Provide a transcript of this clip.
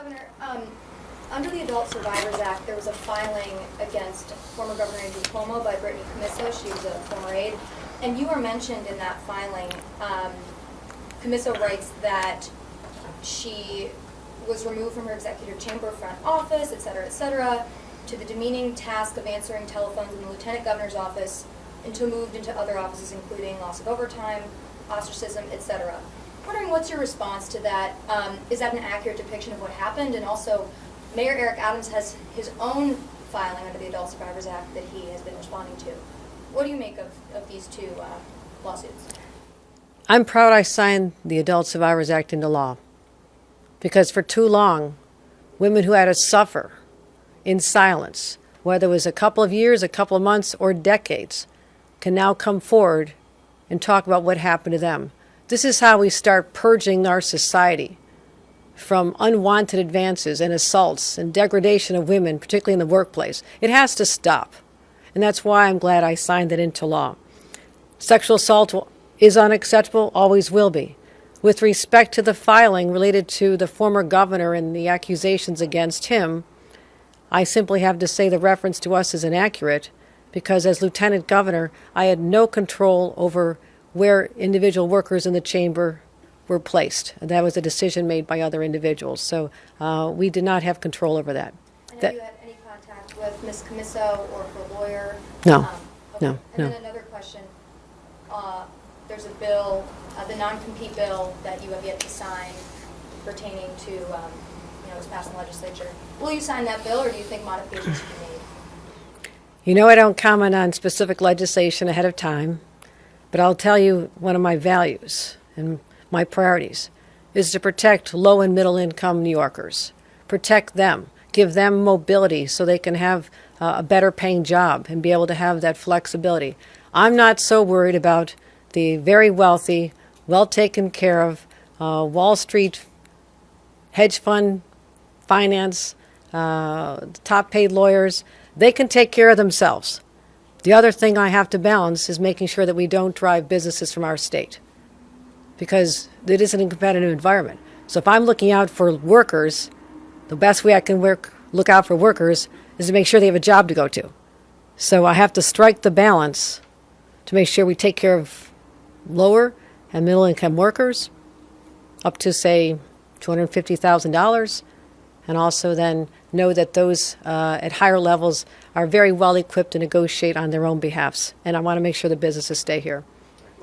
Governor, under the Adult Survivors Act, there was a filing against former Governor Andrew Cuomo by Brittany Commisso. She was a former aide. And you were mentioned in that filing. Commisso writes that she was removed from her executive chamber front office, et cetera, to the demeaning task of answering telephones in the lieutenant governor's office, until moved into other offices, including loss of overtime, ostracism, etc. Wondering what's your response to that? Is that an accurate depiction of what happened? And also, Mayor Eric Adams has his own filing under the Adult Survivors Act that he has been responding to. What do you make of these two lawsuits? I'm proud I signed the Adult Survivors Act into law, because for too long, women who had to suffer in silence, whether it was a couple of years, a couple of months, or decades, can now come forward and talk about what happened to them. This is how we start purging our society from unwanted advances and assaults and degradation of women, particularly in the workplace. It has to stop. And that's why I'm glad I signed it into law. Sexual assault is unacceptable, always will be. With respect to the filing related to the former governor and the accusations against him, I simply have to say the reference to us is inaccurate, because as lieutenant governor, I had no control over where individual workers in the chamber were placed. And that was a decision made by other individuals. So we did not have control over that. And have you had any contact with Ms. Commisso or her lawyer? No, Okay. no. And then another question. There's a bill, the non-compete bill that you have yet to sign pertaining to, it's passed in the legislature. Will you sign that bill, or do you think modifications should be made? You know I don't comment on specific legislation ahead of time, but I'll tell you one of my values and my priorities is to protect low and middle income New Yorkers. Protect them, give them mobility so they can have a better paying job and be able to have that flexibility. I'm not so worried about the very wealthy, well taken care of Wall Street hedge fund finance, top paid lawyers. They can take care of themselves. The other thing I have to balance is making sure that we don't drive businesses from our state, because it isn't a competitive environment. So if I'm looking out for workers, the best way I can look out for workers is to make sure they have a job to go to. So I have to strike the balance to make sure we take care of lower and middle income workers up to, say, $250,000, and also then know that those at higher levels are very well equipped to negotiate on their own behalfs. And I want to make sure the businesses stay here.